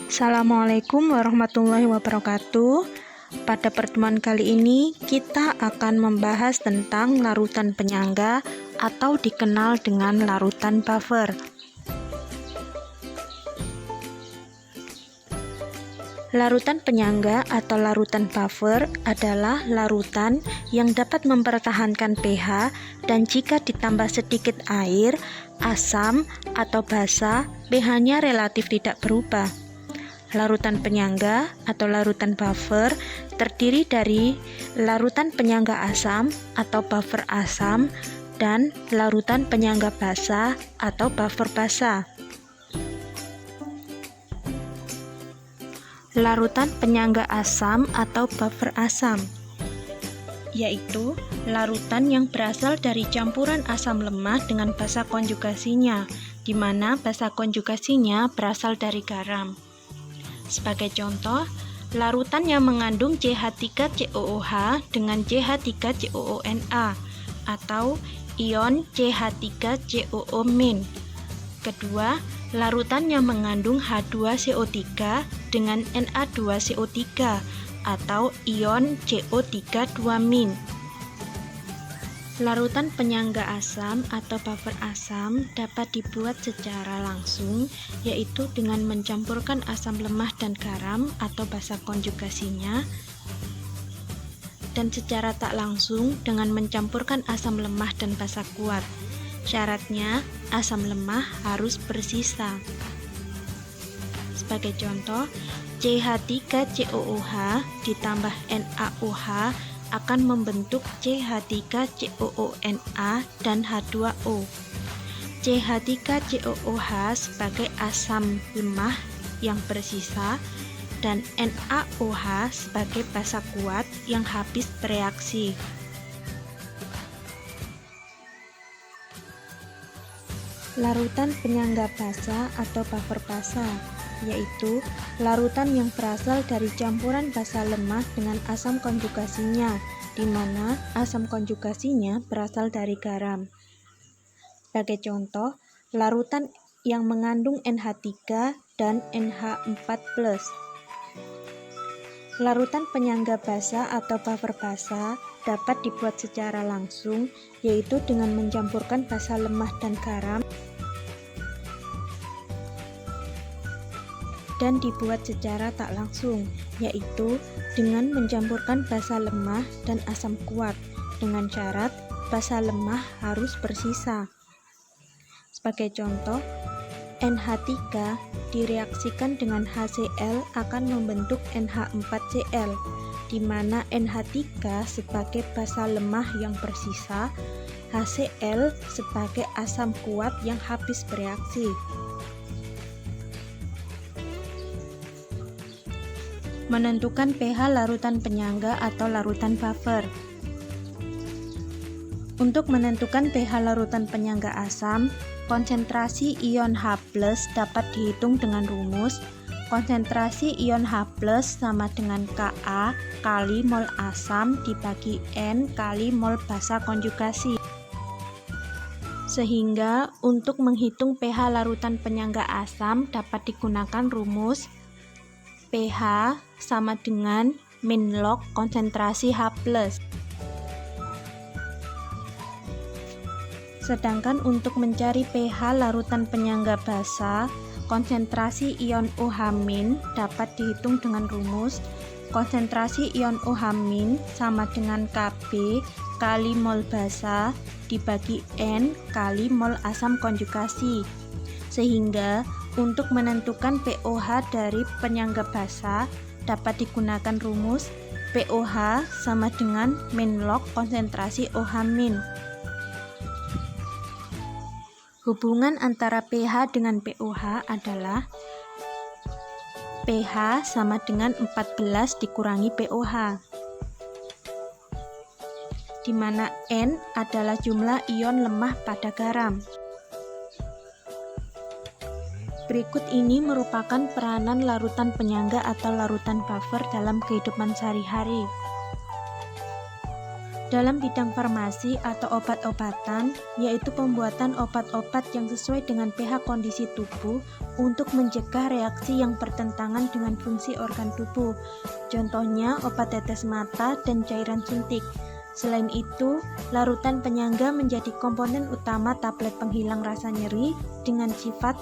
Assalamualaikum warahmatullahi wabarakatuh. Pada pertemuan kali ini kita akan membahas tentang larutan penyangga atau dikenal dengan larutan buffer. Larutan penyangga atau larutan buffer adalah larutan yang dapat mempertahankan pH dan jika ditambah sedikit air, asam, atau basa, pH-nya relatif tidak berubah. Larutan penyangga atau larutan buffer terdiri dari larutan penyangga asam atau buffer asam dan larutan penyangga basa atau buffer basa. Larutan penyangga asam atau buffer asam yaitu larutan yang berasal dari campuran asam lemah dengan basa konjugasinya, di mana basa konjugasinya berasal dari garam. Sebagai contoh, larutan yang mengandung CH3COOH dengan CH3COONA atau ion CH3COO-. Kedua, larutan yang mengandung H2CO3 dengan Na2CO3 atau ion CO3-2-. Larutan penyangga asam atau buffer asam dapat dibuat secara langsung, yaitu dengan mencampurkan asam lemah dan garam atau basa konjugasinya, dan secara tak langsung dengan mencampurkan asam lemah dan basa kuat. Syaratnya, asam lemah harus bersisa. Sebagai contoh, CH3COOH ditambah NaOH akan membentuk CH3COONA dan H2O. CH3COOH sebagai asam lemah yang bersisa dan NaOH sebagai basa kuat yang habis bereaksi. Larutan penyangga basa atau buffer basa yaitu larutan yang berasal dari campuran basa lemah dengan asam konjugasinya, di mana asam konjugasinya berasal dari garam. Sebagai contoh, larutan yang mengandung NH3 dan NH4+. Larutan penyangga basa atau buffer basa dapat dibuat secara langsung, yaitu dengan mencampurkan basa lemah dan garam, dan dibuat secara tak langsung, yaitu dengan mencampurkan basa lemah dan asam kuat, dengan syarat basa lemah harus bersisa. Sebagai contoh, NH3 direaksikan dengan HCl akan membentuk NH4Cl, di mana NH3 sebagai basa lemah yang bersisa, HCl sebagai asam kuat yang habis bereaksi. Menentukan pH larutan penyangga atau larutan buffer. Untuk menentukan pH larutan penyangga asam, konsentrasi ion H+ dapat dihitung dengan rumus konsentrasi ion H+ sama dengan Ka kali mol asam dibagi N kali mol basa konjugasi. Sehingga untuk menghitung pH larutan penyangga asam dapat digunakan rumus pH sama dengan min log konsentrasi H+. Sedangkan untuk mencari pH larutan penyangga basa, konsentrasi ion OH- dapat dihitung dengan rumus konsentrasi ion OH- sama dengan Kb kali mol basa dibagi N kali mol asam konjugasi. Sehingga untuk menentukan pOH dari penyangga basa dapat digunakan rumus pOH sama dengan min log konsentrasi OH-. Hubungan antara pH dengan pOH adalah pH sama dengan 14 dikurangi pOH, di mana N adalah jumlah ion lemah pada garam. Berikut ini merupakan peranan larutan penyangga atau larutan buffer dalam kehidupan sehari-hari. Dalam bidang farmasi atau obat-obatan, yaitu pembuatan obat-obat yang sesuai dengan pH kondisi tubuh untuk mencegah reaksi yang bertentangan dengan fungsi organ tubuh. Contohnya obat tetes mata dan cairan suntik. Selain itu, larutan penyangga menjadi komponen utama tablet penghilang rasa nyeri dengan sifat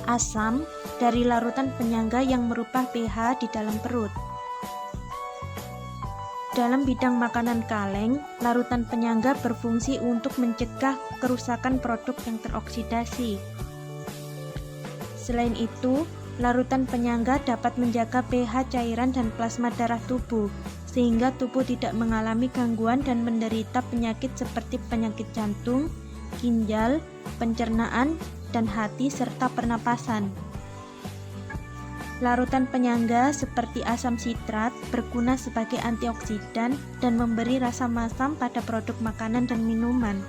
asam dari larutan penyangga yang merubah pH di dalam perut. Dalam bidang makanan kaleng, larutan penyangga berfungsi untuk mencegah kerusakan produk yang teroksidasi. Selain itu, larutan penyangga dapat menjaga pH cairan dan plasma darah tubuh, sehingga tubuh tidak mengalami gangguan dan menderita penyakit seperti penyakit jantung, ginjal, pencernaan, dan hati serta pernapasan. Larutan penyangga seperti asam sitrat berguna sebagai antioksidan dan memberi rasa masam pada produk makanan dan minuman.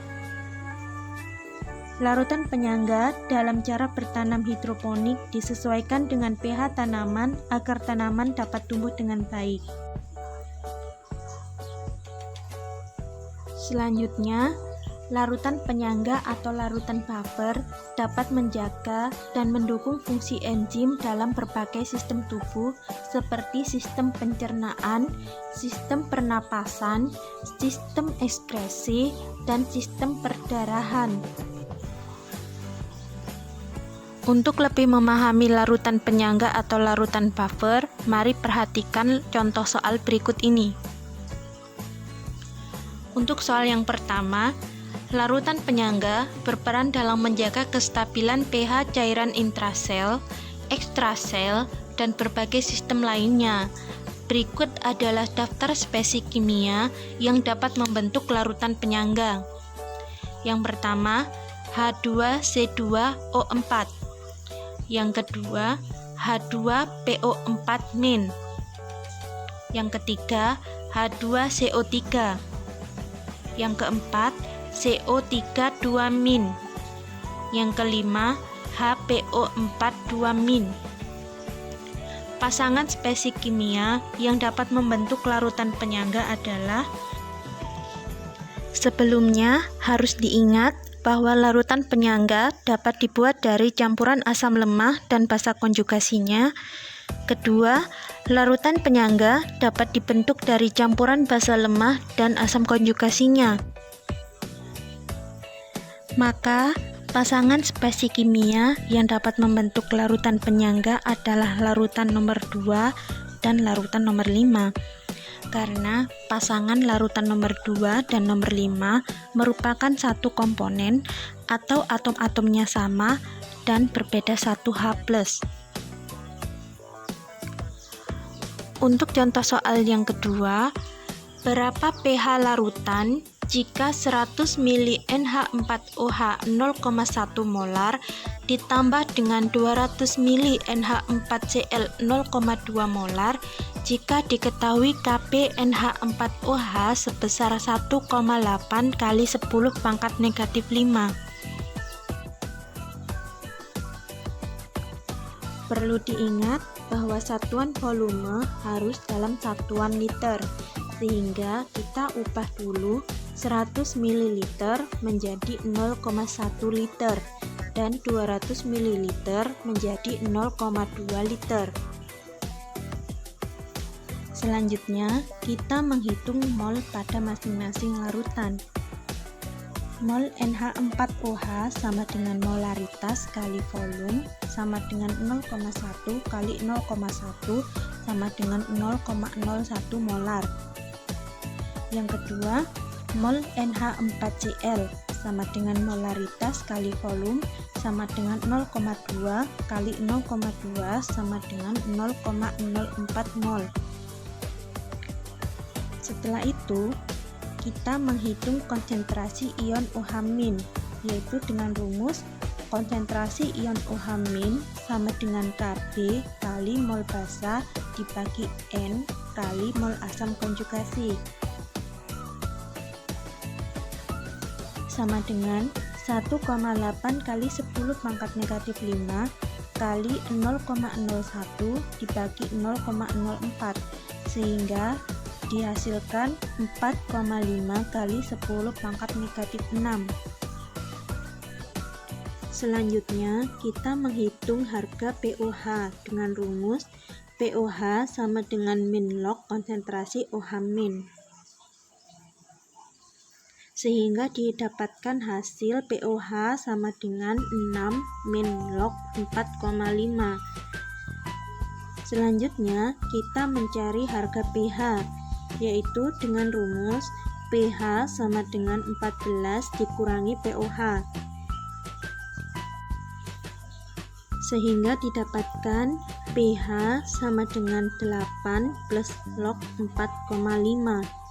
Larutan penyangga dalam cara bertanam hidroponik disesuaikan dengan pH tanaman agar tanaman dapat tumbuh dengan baik. Selanjutnya, larutan penyangga atau larutan buffer dapat menjaga dan mendukung fungsi enzim dalam berbagai sistem tubuh seperti sistem pencernaan, sistem pernapasan, sistem ekskresi, dan sistem perdarahan. Untuk lebih memahami larutan penyangga atau larutan buffer, mari perhatikan contoh soal berikut ini. Untuk soal yang pertama, larutan penyangga berperan dalam menjaga kestabilan pH cairan intrasel, ekstrasel, dan berbagai sistem lainnya. Berikut adalah daftar spesies kimia yang dapat membentuk larutan penyangga. Yang pertama, H2C2O4. Yang kedua, H2PO4-. Yang ketiga, H2CO3. Yang keempat, CO32-. Yang kelima, HPO42-. Pasangan spesies kimia yang dapat membentuk larutan penyangga adalah: sebelumnya harus diingat bahwa larutan penyangga dapat dibuat dari campuran asam lemah dan basa konjugasinya. Kedua, larutan penyangga dapat dibentuk dari campuran basa lemah dan asam konjugasinya. Maka, pasangan spesies kimia yang dapat membentuk larutan penyangga adalah larutan nomor 2 dan larutan nomor 5. Karena pasangan larutan nomor 2 dan nomor 5 merupakan satu komponen atau atom-atomnya sama dan berbeda 1 H+. Untuk contoh soal yang kedua, berapa pH larutan jika 100 mili NH4OH 0,1 molar ditambah dengan 200 mili NH4Cl 0,2 molar jika diketahui Kp NH4OH sebesar 1,8 kali 10⁻⁵. Perlu diingat bahwa satuan volume harus dalam satuan liter, sehingga kita ubah dulu 100 ml menjadi 0,1 liter dan 200 ml menjadi 0,2 liter. Selanjutnya, kita menghitung mol pada masing-masing larutan. Mol NH4OH sama dengan molaritas kali volume sama dengan 0,1 kali 0,1 sama dengan 0,01 molar. Yang kedua, mol NH4Cl sama dengan molaritas kali volume sama dengan 0,2 kali 0,2 sama dengan 0,04 mol. Setelah itu, kita menghitung konsentrasi ion OH-, yaitu dengan rumus konsentrasi ion OH- sama dengan Kb kali mol basa dibagi N kali mol asam konjugasi, sama dengan 1,8 kali 10⁻⁵ kali 0,01 dibagi 0,04, sehingga dihasilkan 4,5 kali 10 pangkat negatif 6. Selanjutnya, kita menghitung harga POH dengan rumus POH sama dengan min log konsentrasi OH min. Sehingga didapatkan hasil POH sama dengan 6 min log 4,5. Selanjutnya, kita mencari harga pH, yaitu dengan rumus pH sama dengan 14 dikurangi POH. Sehingga didapatkan pH sama dengan 8 plus log 4,5.